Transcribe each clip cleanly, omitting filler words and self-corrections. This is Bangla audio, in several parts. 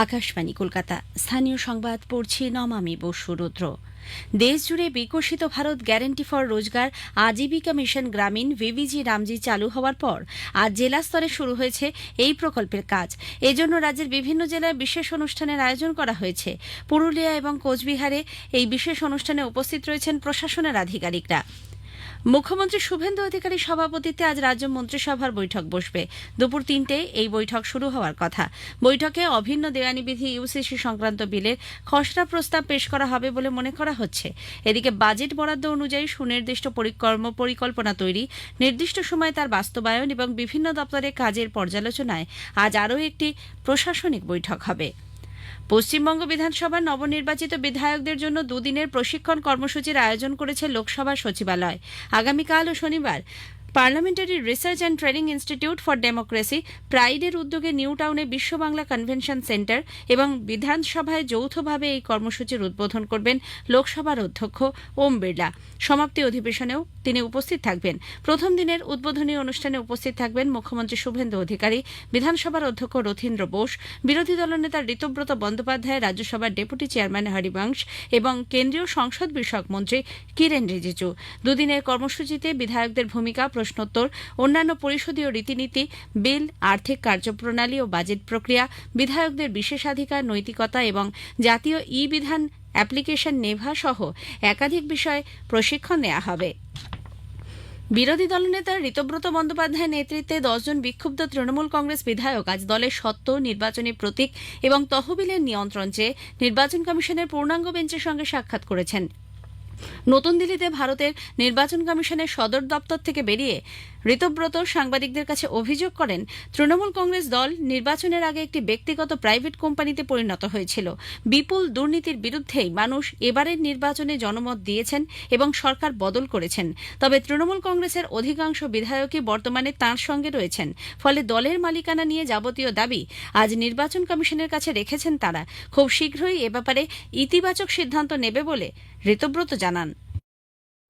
আকাশবাণী কলকাতা। স্থানীয় সংবাদ পড়ছি নমামি বসু রুদ্র। দেশজুড়ে বিকশিত ভারত গ্যারান্টি ফর রোজগার আজীবিকা মিশন গ্রামীণ ভিভিজি রামজি চালু হওয়ার পর আজ জেলা স্তরে শুরু হয়েছে এই প্রকল্পের কাজ। এজন্য রাজ্যের বিভিন্ন জেলায় বিশেষ অনুষ্ঠানের আয়োজন করা হয়েছে। পুরুলিয়া এবং কোচবিহারে এই বিশেষ অনুষ্ঠানে উপস্থিত রয়েছেন প্রশাসনের আধিকারিকরা। মুখ্যমন্ত্রী শুভেন্দু অধিকারীর সভাপতিত্বে আজ রাজ্য মন্ত্রিসভার বৈঠক বসবে। দুপুর ৩টায় এই বৈঠক শুরু হওয়ার কথা। বৈঠকে অভিন্ন দেওয়ানি বিধি ইউসিসি সংক্রান্ত বিলের খসড়া প্রস্তাব পেশ করা হবে বলে মনে করা হচ্ছে। এদিকে বাজেট বরাদ্দ অনুযায়ী সুনির্দিষ্ট পরিকল্পনা তৈরি, নির্দিষ্ট সময়ে তার বাস্তবায়ন এবং বিভিন্ন দপ্তরে কাজের পর্যালোচনায় আজ আরও একটি প্রশাসনিক বৈঠক হবে। পশ্চিমবঙ্গ বিধানসভার নবনির্বাচিত বিধায়কদের জন্য দুদিনের প্রশিক্ষণ কর্মসূচির আয়োজন করেছে লোকসভা সচিবালয়। আগামীকাল ও শনিবার parliamentary research and training institute for democracy প্রাইডের উদ্যোগে নিউ টাউনে বিশ্ব বাংলা কনভেনশন সেন্টার এবং বিধানসভায় যৌথভাবে এই কর্মসূচির উদ্বোধন করবেন লোকসভার অধ্যক্ষ ওম বিড়লা। সমাপ্তি অধিবেশনেও তিনি উপস্থিত থাকবেন। প্রথম দিনের উদ্বোধনী অনুষ্ঠানে উপস্থিত থাকবেন মুখ্যমন্ত্রী শুভেন্দু অধিকারী, বিধানসভার অধ্যক্ষ রথীন্দ্র বোস, বিরোধী দলনেতা ঋতব্রত বন্দ্যোপাধ্যায়, রাজ্যসভার ডেপুটি চেয়ারম্যান হরিবংশ এবং কেন্দ্রীয় সংসদ বিষয়ক মন্ত্রী কিরেন রিজিজু। দুদিনের কর্মসূচিতে বিধায়কদের ভূমিকা, প্রশ্নোত্তর, অন্যান্য পরিষদীয় রীতিনীতি, বিল, আর্থিক কার্যপ্রণালী ও বাজেট প্রক্রিয়া, বিধায়কদের বিশেষাধিকার, নৈতিকতা এবং জাতীয় ই বিধান অ্যাপ্লিকেশন নেভা সহ একাধিক বিষয়ে প্রশিক্ষণ নেওয়া হবে। বিরোধী দলনেতা ঋতব্রত বন্দ্যোপাধ্যায়ের নেতৃত্বে 10 জন বিক্ষুব্ধ তৃণমূল কংগ্রেস বিধায়ক আজ দলের সত্ত্ব, নির্বাচনী প্রতীক এবং তহবিলের নিয়ন্ত্রণ চেয়ে নির্বাচন কমিশনের পূর্ণাঙ্গ বেঞ্চের সঙ্গে সাক্ষাৎ করেছেন। নতুন দিল্লিতে ভারতের নির্বাচন কমিশনের সদর দপ্তর থেকে বেরিয়ে ঋতব্রত সাংবাদিকদের কাছে অভিযোগ করেন, তৃণমূল কংগ্রেস দল নির্বাচনের আগে একটি ব্যক্তিগত প্রাইভেট কোম্পানিতে পরিণত হয়েছিল। বিপুল দুর্নীতির বিরুদ্ধেই মানুষ এবারের নির্বাচনে জনমত দিয়েছেন এবং সরকার বদল করেছেন। তবে তৃণমূল কংগ্রেসের অধিকাংশ বিধায়কই বর্তমানে তাঁর সঙ্গে রয়েছেন। ফলে দলের মালিকানা নিয়ে যাবতীয় দাবি আজ নির্বাচন কমিশনের কাছে রেখেছেন তারা। খুব শীঘ্রই এ ব্যাপারে ইতিবাচক সিদ্ধান্ত নেবে বলে ঋতব্রত জানান।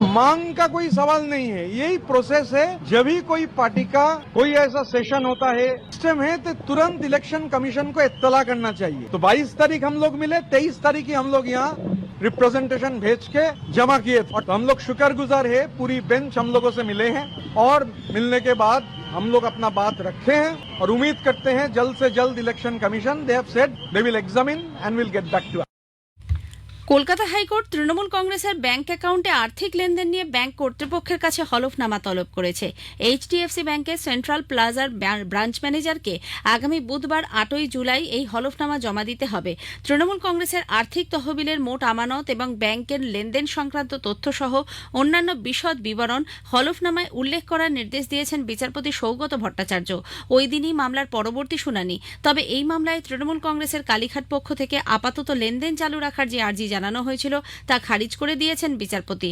मांग का कोई सवाल नहीं है, यही प्रोसेस है। जब भी कोई पार्टी का कोई ऐसा सेशन होता है, सिस्टम है, तो तुरंत इलेक्शन कमीशन को इत्तला करना चाहिए। तो 22 तारीख हम लोग मिले, 23 तारीख ही हम लोग यहाँ रिप्रेजेंटेशन भेज के जमा किए और हम लोग शुक्रगुजार है, पूरी बेंच हम लोगों से मिले हैं और मिलने के बाद हम लोग अपना बात रखे हैं और उम्मीद करते हैं जल्द से जल्द election commission they have said they will examine and will get back to. Kolkata high court Trinamool কংগ্রেসের ব্যাংক অ্যাকাউন্টে আর্থিক লেনদেন নিয়ে ব্যাংক কর্তৃপক্ষের কাছে হলফনামা তলব করেছে। এইচডিএফসি ব্যাংকের সেন্ট্রাল প্লাজার ব্রাঞ্চ ম্যানেজারকে আগামী বুধবার 8ই জুলাই এই হলফনামা জমা দিতে হবে। তৃণমূল কংগ্রেসের আর্থিক তহবিলের মোট আমানত এবং ব্যাংকের লেনদেন সংক্রান্ত তথ্যসহ অন্যান্য বিশদ বিবরণ হলফনামায় উল্লেখ করার নির্দেশ দিয়েছেন বিচারপতি সৌগত ভট্টাচার্য। ওই দিনই মামলার পরবর্তী শুনানি। তবে এই মামলায় তৃণমূল কংগ্রেসের কালীঘাট পক্ষ থেকে আপাতত লেনদেন চালু রাখার যে আর্জি জানানো হয়েছিল তা খারিজ করে দিয়েছেন বিচারপতি।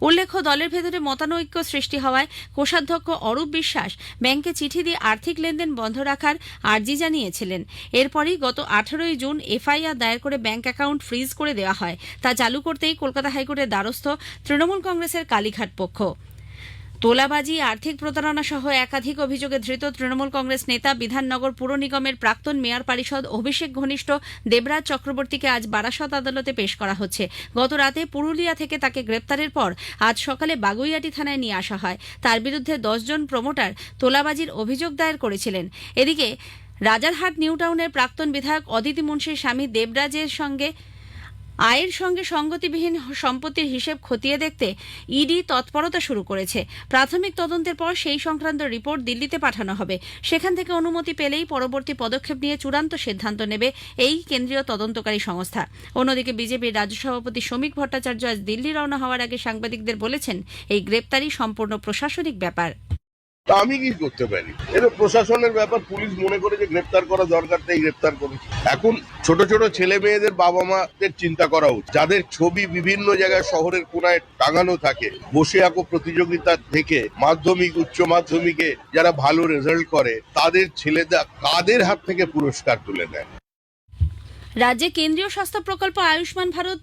উল্লেখ্য, দলের ভেতরে মতানৈক্য সৃষ্টি হওয়ায় কোষাধ্যক্ষ অরূপ বিশ্বাস ব্যাংকে চিঠি দিয়ে আর্থিক লেনদেন বন্ধ রাখার আর্জি জানিয়েছিলেন। এরপরই গত 18ই জুন এফআইআর দায়ের করে ব্যাংক অ্যাকাউন্ট ফ্রিজ করে দেওয়া হয়। তা চালু করতেই কলকাতা হাইকোর্টের দ্বারস্থ তৃণমূল কংগ্রেসের কালীঘাট পক্ষ। তোলাবাজি, আর্থিক প্রতারণা সহ একাধিক অভিযোগে ধৃত তৃণমূল কংগ্রেস নেতা, বিধাননগর পুর নিগমের প্রাক্তন মেয়র পরিষদ অভিষেক ঘনিষ্ঠ দেবরাজ চক্রবর্তীকে আজ বারাসত আদালতে পেশ করা হচ্ছে। গত রাতে পুরুলিয়া থেকে তাকে গ্রেপ্তারের পর আজ সকালে বাগুইয়াটি থানায় নিয়ে আসা হয়। তার বিরুদ্ধে 10 জন প্রমোটার তোলাবাজির অভিযোগ দায়ের করেছিলেন। এদিকে রাজারহাট নিউ টাউনের প্রাক্তন বিধায়ক অদিতি মুন্সির স্বামী দেবরাজের সঙ্গে আয়ের সঙ্গে সঙ্গতিবিহীন সম্পত্তির হিসেব খতিয়ে দেখতে ইডি তৎপরতা শুরু করেছে। প্রাথমিক তদন্তের পর সেই সংক্রান্ত রিপোর্ট দিল্লিতে পাঠানো হবে। সেখান থেকে অনুমতি পেলেই পরবর্তী পদক্ষেপ নিয়ে চূড়ান্ত সিদ্ধান্ত নেবে এই কেন্দ্রীয় তদন্তকারী সংস্থা। অন্যদিকে বিজেপির রাজ্য সভাপতি শ্রমিক ভট্টাচার্য আজ দিল্লি রওনা হওয়ার আগে সাংবাদিকদের বলেছেন, এই গ্রেপ্তারি সম্পূর্ণ প্রশাসনিক ব্যাপার। আমি কি করতে পারি? এটা প্রশাসনের ব্যাপার। পুলিশ মনে করে যে গ্রেপ্তার করা দরকার, তাই গ্রেপ্তার করেছে। এখন ছোট ছোট ছেলে মেয়েদের বাবা মাদের চিন্তা করা উচিত, যাদের ছবি বিভিন্ন জায়গায় শহরের কোনায় টাঙানো থাকে। বসে আঁকো প্রতিযোগিতা থেকে মাধ্যমিক, উচ্চ মাধ্যমিকে যারা ভালো রেজাল্ট করে তাদের ছেলেরা কাদের হাত থেকে পুরস্কার তুলে নেয়। রাজ্যে কেন্দ্রীয় স্বাস্থ্য প্রকল্প আয়ুষ্মান ভারত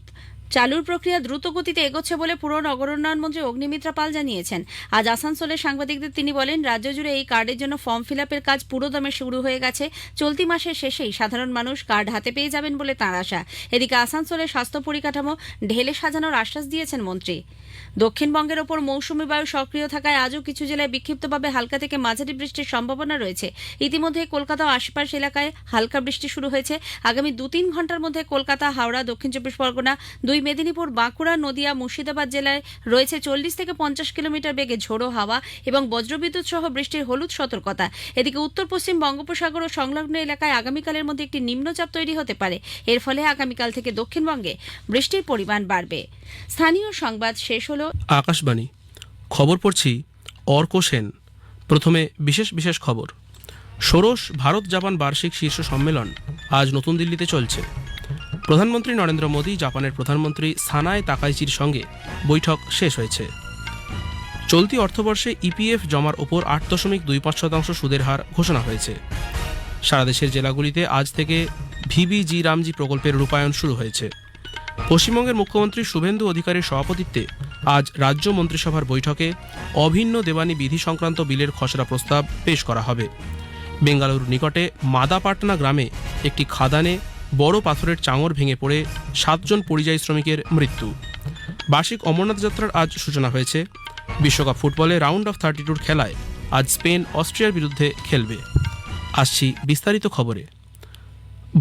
চালুর প্রক্রিয়া দ্রুত গতিতে এগোচ্ছে বলে পুর নগর উন্নয়ন মন্ত্রী অগ্নিমিত্রা পাল জানিয়েছেন। আজ আসানসোলে সাংবাদিকদের তিনি বলেন, রাজ্য জুড়ে এই কার্ডের জন্য ফর্ম ফিল আপের কাজ পুরোদমে শুরু হয়ে গেছে। চলতি মাসের শেষেই সাধারণ মানুষ কার্ড হাতে পেয়ে যাবেন বলে তাঁর আশা। এদিকে আসানসোলের স্বাস্থ্য পরিকাঠামো ঢেলে সাজানোর আশ্বাস দিয়েছেন মন্ত্রী। দক্ষিণবঙ্গের ওপর মৌসুমী বায়ু সক্রিয় থাকায় আজও কিছু জেলায় বিক্ষিপ্তভাবে হালকা থেকে মাঝারি বৃষ্টির সম্ভাবনা রয়েছে। ইতিমধ্যে কলকাতা ও আশপাশ এলাকায় হালকা বৃষ্টি শুরু হয়েছে। আগামী 2-3 ঘন্টার মধ্যে কলকাতা, হাওড়া, দক্ষিণ চব্বিশ পরগনা, 2 মেদিনীপুর, বাঁকুড়া, নদিয়া, মুর্শিদাবাদ জেলায় রয়েছে 40 থেকে 50 কিলোমিটার বেগে ঝোড়ো হাওয়া এবং বজ্রবিদ্যুৎ সহ বৃষ্টির হলুদ সতর্কতা। এদিকে উত্তর পশ্চিম বঙ্গোপসাগর ও সংলগ্ন এলাকায় আগামীকালের মধ্যে একটি নিম্নচাপ তৈরি হতে পারে। এর ফলে আগামীকাল থেকে দক্ষিণবঙ্গে বৃষ্টির পরিমাণ বাড়বে। স্থানীয় সংবাদ শেষ হল। আকাশবাণী খবর পড়ছি অর্ক সেন। প্রথমে বিশেষ খবর। ষোড়শ ভারত জাপান বার্ষিক শীর্ষ সম্মেলন আজ নতুন দিল্লিতে চলছে। প্রধানমন্ত্রী নরেন্দ্র মোদী জাপানের প্রধানমন্ত্রী সানায় তাকাইচির সঙ্গে বৈঠক শেষ হয়েছে। চলতি অর্থবর্ষে ইপিএফ জমার ওপর 8.25% সুদের হার ঘোষণা হয়েছে। সারা দেশের জেলাগুলিতে আজ থেকে ভিবিজি রামজি প্রকল্পের রূপায়ণ শুরু হয়েছে। পশ্চিমবঙ্গের মুখ্যমন্ত্রী শুভেন্দু অধিকারীর সভাপতিত্বে আজ রাজ্য মন্ত্রিসভার বৈঠকে অভিন্ন দেওয়ানি বিধি সংক্রান্ত বিলের খসড়া প্রস্তাব পেশ করা হবে। বেঙ্গালুরুর নিকটে মাদাপাটনা গ্রামে একটি খাদানে বড় পাথরের চাঙড় ভেঙে পড়ে 7 জন পরিযায়ী শ্রমিকের মৃত্যু। বার্ষিক অমরনাথ যাত্রার আজ সূচনা হয়েছে। বিশ্বকাপ ফুটবলে রাউন্ড অফ 32 খেলায় আজ স্পেন অস্ট্রিয়ার বিরুদ্ধে খেলবে। আসছি বিস্তারিত খবরে।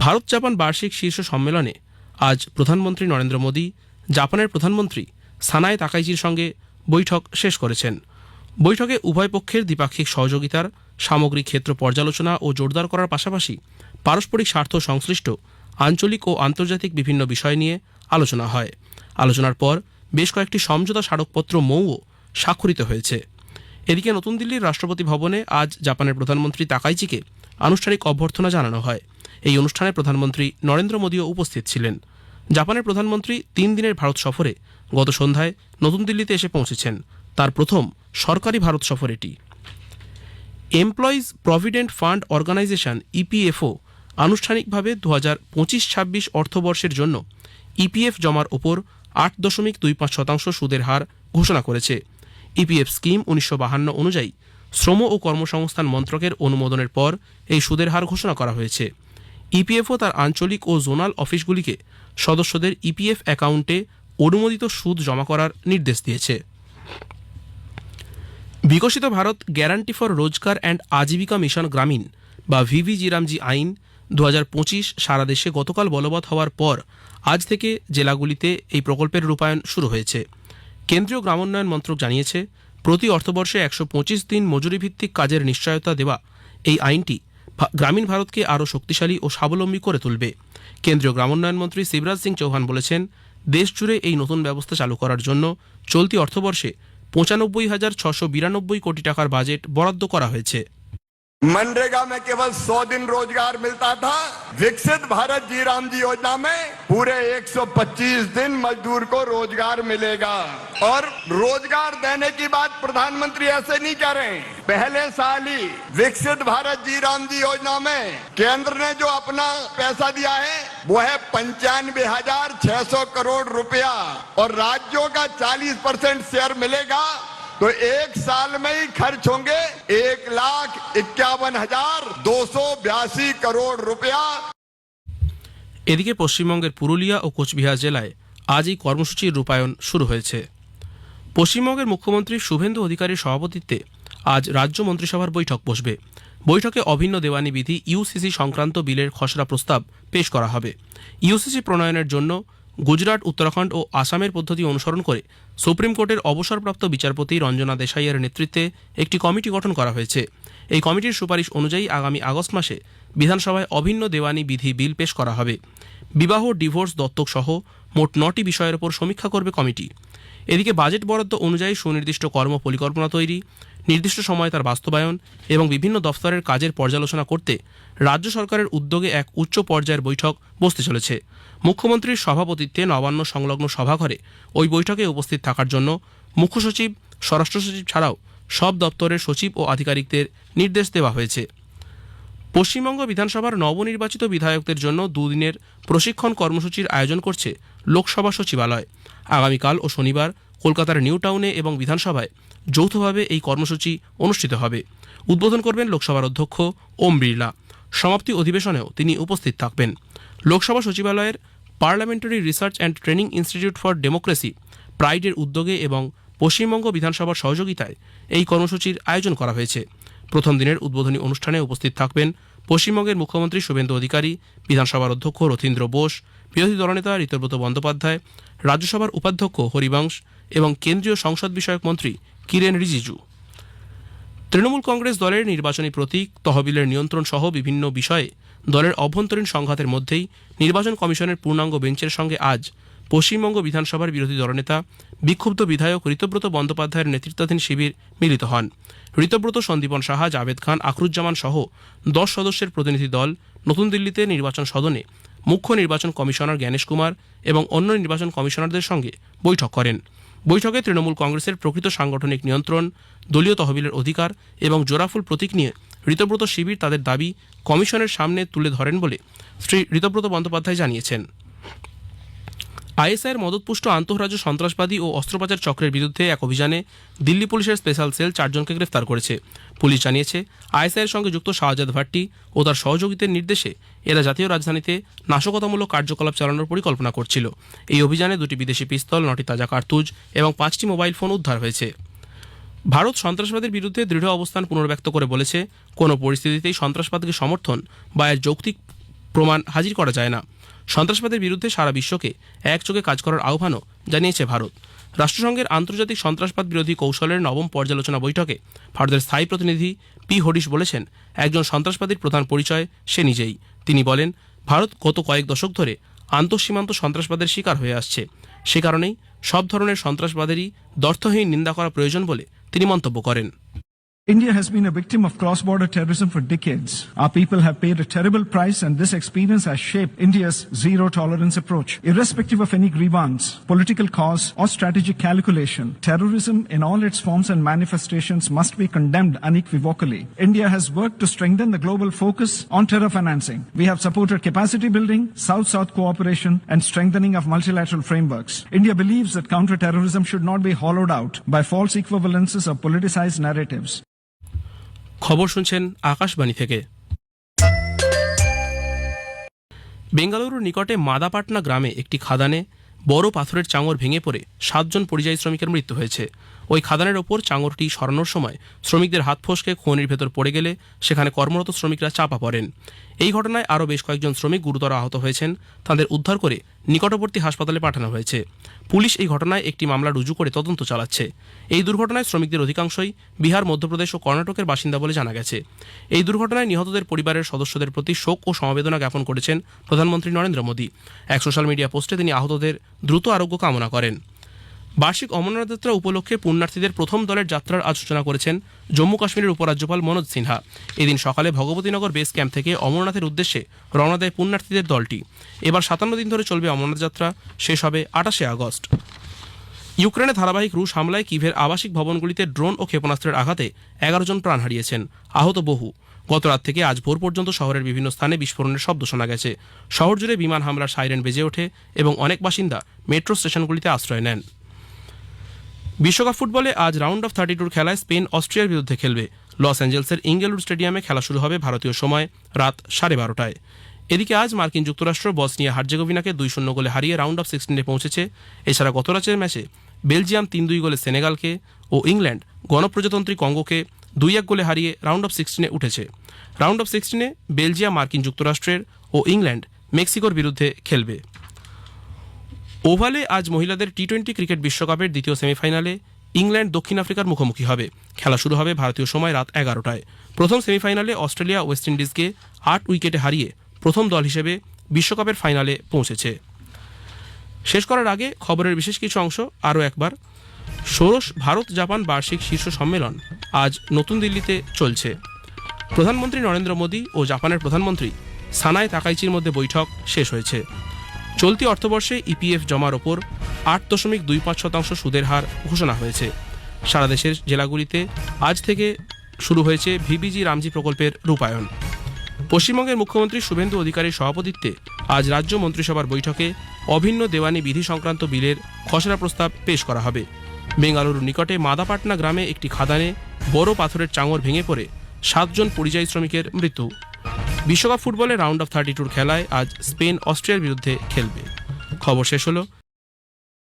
ভারত জাপান বার্ষিক শীর্ষ সম্মেলনে আজ প্রধানমন্ত্রী নরেন্দ্র মোদী জাপানের প্রধানমন্ত্রী সানায় তাকাইচির সঙ্গে বৈঠক শেষ করেছেন। বৈঠকে উভয় পক্ষের দ্বিপাক্ষিক সহযোগিতার সামগ্রিক ক্ষেত্র পর্যালোচনা ও জোরদার করার পাশাপাশি পারস্পরিক স্বার্থ সংশ্লিষ্ট আঞ্চলিক ও আন্তর্জাতিক বিভিন্ন বিষয় নিয়ে আলোচনা হয়। আলোচনার পর বেশ কয়েকটি সমঝোতা স্মারকপত্র মৌও স্বাক্ষরিত হয়েছে। এদিকে নতুন দিল্লির রাষ্ট্রপতি ভবনে আজ জাপানের প্রধানমন্ত্রী তাকাইচিকে আনুষ্ঠানিক অভ্যর্থনা জানানো হয়। এই অনুষ্ঠানে প্রধানমন্ত্রী নরেন্দ্র মোদীও উপস্থিত ছিলেন। জাপানের প্রধানমন্ত্রী 3 দিনের ভারত সফরে গত সন্ধ্যায় নতুন দিল্লিতে এসে পৌঁছেছেন। তার প্রথম সরকারি ভারত সফর এটি। Employees provident fund organisation EPFO আনুষ্ঠানিকভাবে 2025-26 অর্থবর্ষের জন্য ইপিএফ জমার ওপর 8.25% সুদের হার ঘোষণা করেছে। ইপিএফ স্কিম 1952 অনুযায়ী শ্রম ও কর্মসংস্থান মন্ত্রকের অনুমোদনের পর এই সুদের হার ঘোষণা করা হয়েছে। ইপিএফও তার আঞ্চলিক ও জোনাল অফিসগুলিকে সদস্যদের ইপিএফ অ্যাকাউন্টে অনুমোদিত সুদ জমা করার নির্দেশ দিয়েছে। বিকশিত ভারত গ্যারান্টি ফর রোজগার অ্যান্ড আজীবিকা মিশন গ্রামীণ বা ভিভিজি রামজি আইন 2025 সারা দেশে গতকাল বলবৎ হওয়ার পর আজ থেকে জেলাগুলিতে এই প্রকল্পের রূপায়ণ শুরু হয়েছে। কেন্দ্রীয় গ্রামোন্নয়ন মন্ত্রক জানিয়েছে, প্রতি অর্থবর্ষে 125 দিন মজুরিভিত্তিক কাজের নিশ্চয়তা দেওয়া এই আইনটি গ্রামীণ ভারতকে আরও শক্তিশালী ও স্বাবলম্বী করে তুলবে। কেন্দ্রীয় গ্রামোন্নয়ন মন্ত্রী শিবরাজ সিং চৌহান বলেছেন, দেশ জুড়ে এই নতুন ব্যবস্থা চালু করার জন্য চলতি অর্থবর্ষে 95,692 কোটি টাকার বাজেট বরাদ্দ করা হয়েছে। मनरेगा में केवल 100 दिन रोजगार मिलता था। विकसित भारत जी राम जी योजना में पूरे 125 दिन मजदूर को रोजगार मिलेगा। और रोजगार देने की बात प्रधानमंत्री ऐसे नहीं कह रहे हैं। पहले साल ही विकसित भारत जी राम जी योजना में केंद्र ने जो अपना पैसा दिया है वो है 95,600 करोड़ रुपया और राज्यों का 40% शेयर मिलेगा। तो एक साल में ही खर्च होंगे 1,51,282 करोड़ रुपया। এদিকে পশ্চিমবঙ্গের পুরুলিয়া ও কোচবিহার জেলায় আজ এই কর্মসূচির রূপায়ণ শুরু হয়েছে। পশ্চিমবঙ্গের মুখ্যমন্ত্রী শুভেন্দু অধিকারীর সভাপতিত্বে আজ রাজ্য মন্ত্রিসভার বৈঠক বসবে। বৈঠকে অভিন্ন দেওয়ানি বিধি ইউসিসি সংক্রান্ত বিলের খসড়া প্রস্তাব পেশ করা হবে। ইউসিসি প্রণয়নের জন্য গুজরাট, উত্তরাখণ্ড ও আসামের পদ্ধতি অনুসরণ করে সুপ্রিম কোর্টের অবসরপ্রাপ্ত বিচারপতি রঞ্জনা দেশাইয়ের নেতৃত্বে একটি কমিটি গঠন করা হয়েছে। এই কমিটির সুপারিশ অনুযায়ী আগামী আগস্ট মাসে বিধানসভায় অভিন্ন দেওয়ানি বিধি বিল পেশ করা হবে। বিবাহ, ডিভোর্স, দত্তক সহ মোট 9টি বিষয়ের উপর সমীক্ষা করবে কমিটি। এদিকে বাজেট বরাদ্দ অনুযায়ী সুনির্দিষ্ট কর্ম পরিকল্পনা তৈরি, নির্দিষ্ট সময়ে তার বাস্তবায়ন এবং বিভিন্ন দফতরের কাজের পর্যালোচনা করতে রাজ্য সরকারের উদ্যোগে এক উচ্চ পর্যায়ের বৈঠক বসতে চলেছে। মুখ্যমন্ত্রীর সভাপতিত্বে নবান্ন সংলগ্ন সভাঘরে ওই বৈঠকে উপস্থিত থাকার জন্য মুখ্য সচিব, স্বরাষ্ট্র সচিব ছাড়াও সব দপ্তরের সচিব ও আধিকারিকদের নির্দেশ দেওয়া হয়েছে। পশ্চিমবঙ্গ বিধানসভার নবনির্বাচিত বিধায়কদের জন্য দুদিনের প্রশিক্ষণ কর্মসূচির আয়োজন করছে লোকসভা সচিবালয়। আগামীকাল ও শনিবার কলকাতার নিউ টাউনে এবং বিধানসভায় যৌথভাবে এই কর্মসূচি অনুষ্ঠিত হবে। উদ্বোধন করবেন লোকসভার অধ্যক্ষ ওম বিড়লা। সমাপ্তি অধিবেশনেও তিনি উপস্থিত থাকবেন। লোকসভা সচিবালয়ের parliamentary research and training institute for democracy প্রাইডের উদ্যোগে এবং পশ্চিমবঙ্গ বিধানসভার সহযোগিতায় এই কর্মসূচির আয়োজন করা হয়েছে। প্রথম দিনের উদ্বোধনী অনুষ্ঠানে উপস্থিত থাকবেন পশ্চিমবঙ্গের মুখ্যমন্ত্রী শুভেন্দু অধিকারী, বিধানসভার অধ্যক্ষ রথীন্দ্র বোস, বিরোধী দলনেতা ঋতব্রত বন্দ্যোপাধ্যায়, রাজ্যসভার উপাধ্যক্ষ হরিবংশ এবং কেন্দ্রীয় সংসদ বিষয়ক মন্ত্রী কিরেন রিজিজু। তৃণমূল কংগ্রেস দলের নির্বাচনী প্রতীক, তহবিলের নিয়ন্ত্রণ সহ বিভিন্ন বিষয়ে দলের অভ্যন্তরীণ সংঘাতের মধ্যেই নির্বাচন কমিশনের পূর্ণাঙ্গ বেঞ্চের সঙ্গে আজ পশ্চিমবঙ্গ বিধানসভার বিরোধী দলনেতা বিক্ষুব্ধ বিধায়ক ঋতব্রত বন্দ্যোপাধ্যায়ের নেতৃত্বাধীন শিবির মিলিত হন। ঋতব্রত, সন্দীপন সাহা, জাভেদ খান, আখরুজ্জামান সহ 10 সদস্যের প্রতিনিধি দল নতুন দিল্লিতে নির্বাচন সদনে মুখ্য নির্বাচন কমিশনার জ্ঞানেশ কুমার এবং অন্য নির্বাচন কমিশনারদের সঙ্গে বৈঠক করেন। বৈঠকে তৃণমূল কংগ্রেসের প্রকৃত সাংগঠনিক নিয়ন্ত্রণ, দলীয় তহবিলের অধিকার এবং জোড়াফুল প্রতীক নিয়ে ঋতব্রত শিবির তাদের দাবি কমিশনের সামনে তুলে ধরেন বলে শ্রী ঋতব্রত বন্দ্যোপাধ্যায় জানিয়েছেন। আইএসআইয়ের মদতপুষ্ট আন্তঃরাজ্য সন্ত্রাসবাদী ও অস্ত্রোপচার চক্রের বিরুদ্ধে এক অভিযানে দিল্লি পুলিশের স্পেশাল সেল 4 জনকে গ্রেফতার করেছে। পুলিশ জানিয়েছে, আইএসআইয়ের সঙ্গে যুক্ত শাহজাদ ভাট্টি ও তার সহযোগীদের নির্দেশে এরা জাতীয় রাজধানীতে নাশকতামূলক কার্যকলাপ চালানোর পরিকল্পনা করছিল। এই অভিযানে 2টি বিদেশি পিস্তল, 9টি তাজা কার্তুজ এবং 5টি মোবাইল ফোন উদ্ধার হয়েছে। ভারত সন্ত্রাসবাদের বিরুদ্ধে দৃঢ় অবস্থান পুনর্ব্যক্ত করে বলেছে, কোনো পরিস্থিতিতেই সন্ত্রাসবাদকে সমর্থন বা এর যৌক্তিক প্রমাণ হাজির করা যায় না। সন্ত্রাসবাদের বিরুদ্ধে সারা বিশ্বকে একযোগে কাজ করার আহ্বানও জানিয়েছে ভারত। রাষ্ট্রসংঘের আন্তর্জাতিক সন্ত্রাসবাদ বিরোধী কৌশলের 9ম পর্যালোচনা বৈঠকে ভারতের স্থায়ী প্রতিনিধি পি হরিশ বলেছেন, একজন সন্ত্রাসবাদীর প্রধান পরিচয় সে নিজেই। তিনি বলেন, ভারত গত কয়েক দশক ধরে আন্তঃসীমান্ত সন্ত্রাসবাদের শিকার হয়ে আসছে। সে কারণেই সব ধরনের সন্ত্রাসবাদেরই দ্ব্যর্থহীন নিন্দা করা প্রয়োজন বলে তিনি মন্তব্য করেন। India has been a victim of cross-border terrorism for decades. Our people have paid a terrible price, and this experience has shaped India's zero-tolerance approach. Irrespective of any grievance, political cause, or strategic calculation, terrorism in all its forms and manifestations must be condemned unequivocally. India has worked to strengthen the global focus on terror financing. We have supported capacity building, South-South cooperation, and strengthening of multilateral frameworks. India believes that counter-terrorism should not be hollowed out by false equivalences or politicized narratives. খবর শুনছেন আকাশবাণী থেকে। বেঙ্গালুরুর নিকটে মাদাপাটনা গ্রামে একটি খাদানে বড় পাথরের চাঙর ভেঙে পড়ে 7 জন পরিযায়ী শ্রমিকের মৃত্যু হয়েছে। ওই খাদানের ওপর চাঙরটি সরানোর সময় শ্রমিকদের হাত ফসকে খনির ভেতর পড়ে গেলে সেখানে কর্মরত শ্রমিকরা চাপা পড়েন। এই ঘটনায় আরও বেশ কয়েকজন শ্রমিক গুরুতর আহত হয়েছেন। তাদের উদ্ধার করে নিকটবর্তী হাসপাতালে পাঠানো হয়েছে। পুলিশ এই ঘটনায় একটি মামলা রুজু করে তদন্ত চালাচ্ছে। এই দুর্ঘটনায় শ্রমিকদের অধিকাংশই বিহার, মধ্যপ্রদেশ ও কর্ণাটকের বাসিন্দা বলে জানা গেছে। এই দুর্ঘটনায় নিহতদের পরিবারের সদস্যদের প্রতি শোক ও সমবেদনা জ্ঞাপন করেছেন প্রধানমন্ত্রী নরেন্দ্র মোদী। এক সোশ্যাল মিডিয়া পোস্টে তিনি আহতদের দ্রুত আরোগ্য কামনা করেন। বার্ষিক অমরনাথ যাত্রা উপলক্ষে পুণ্যার্থীদের প্রথম দলের যাত্রার আজ সূচনা করেছেন জম্মু কাশ্মীরের উপরাজ্যপাল মনোজ সিনহা। এদিন সকালে ভগবতীনগর বেস ক্যাম্প থেকে অমরনাথের উদ্দেশ্যে রওনা দেয় পুণ্যার্থীদের দলটি। এবার 57 দিন ধরে চলবে অমরনাথ যাত্রা, শেষ হবে 28শে আগস্ট। ইউক্রেনে ধারাবাহিক রুশ হামলায় কিভের আবাসিক ভবনগুলিতে ড্রোন ও ক্ষেপণাস্ত্রের আঘাতে 11 জন প্রাণ হারিয়েছেন, আহত বহু। গত রাত থেকে আজ ভোর পর্যন্ত শহরের বিভিন্ন স্থানে বিস্ফোরণের শব্দ শোনা গেছে। শহর জুড়ে বিমান হামলার সাইরেন বেজে ওঠে এবং অনেক বাসিন্দা মেট্রো স্টেশনগুলিতে আশ্রয় নেন। বিশ্বকাপ ফুটবলে আজ রাউন্ড অফ 32 খেলায় স্পেন অস্ট্রিয়ার বিরুদ্ধে খেলবে। লস অ্যাঞ্জেলসের ইঙ্গেলউড স্টেডিয়ামে খেলা শুরু হবে ভারতীয় সময় রাত 12:30টায়। এদিকে আজ মার্কিন যুক্তরাষ্ট্র বসনিয়া হার্জেগোভিনাকে 2-0 গোলে হারিয়ে রাউন্ড অফ 16-এ পৌঁছেছে। এছাড়া গত রাতের ম্যাচে বেলজিয়াম 3-2 গোলে সেনেগালকে ও ইংল্যান্ড গণপ্রজাতন্ত্রী কঙ্গোকে 2-1 গোলে হারিয়ে রাউন্ড অফ 16-এ উঠেছে। রাউন্ড অফ 16-এ বেলজিয়াম মার্কিন যুক্তরাষ্ট্রের ও ইংল্যান্ড মেক্সিকোর বিরুদ্ধে খেলবে। ওভালে আজ মহিলাদের টি-20 ক্রিকেট বিশ্বকাপের দ্বিতীয় সেমিফাইনালে ইংল্যান্ড দক্ষিণ আফ্রিকার মুখোমুখি হবে। খেলা শুরু হবে ভারতীয় সময় রাত 11টায়। প্রথম সেমিফাইনালে অস্ট্রেলিয়া ওয়েস্ট ইন্ডিজকে 8 উইকেটে হারিয়ে প্রথম দল হিসেবে বিশ্বকাপের ফাইনালে পৌঁছেছে। শেষ করার আগে খবরের বিশেষ কিছু অংশ আরও একবার। ষোড়শ ভারত জাপান বার্ষিক শীর্ষ সম্মেলন আজ নতুন দিল্লিতে চলছে। প্রধানমন্ত্রী নরেন্দ্র মোদী ও জাপানের প্রধানমন্ত্রী সানায় তাকাইচির মধ্যে বৈঠক শেষ হয়েছে। চলতি অর্থবর্ষে ইপিএফ জমার ওপর 8.25% সুদের হার ঘোষণা হয়েছে। সারা দেশের জেলাগুলিতে আজ থেকে শুরু হয়েছে ভিবিজি রামজি প্রকল্পের রূপায়ণ। পশ্চিমবঙ্গের মুখ্যমন্ত্রী শুভেন্দু অধিকারীর সভাপতিত্বে আজ রাজ্য মন্ত্রিসভার বৈঠকে অভিন্ন দেওয়ানি বিধি সংক্রান্ত বিলের খসড়া প্রস্তাব পেশ করা হবে। বেঙ্গালুরুর নিকটে মাদাপাটনা গ্রামে একটি খাদানে বড় পাথরের চাঙর ভেঙে পড়ে 7 জন পরিযায়ী শ্রমিকের মৃত্যু। বিশ্বকাপ ফুটবলে রাউন্ড অফ 32 খেলায় আজ স্পেন অস্ট্রিয়ার বিরুদ্ধে খেলবে। খবর শেষ হলো।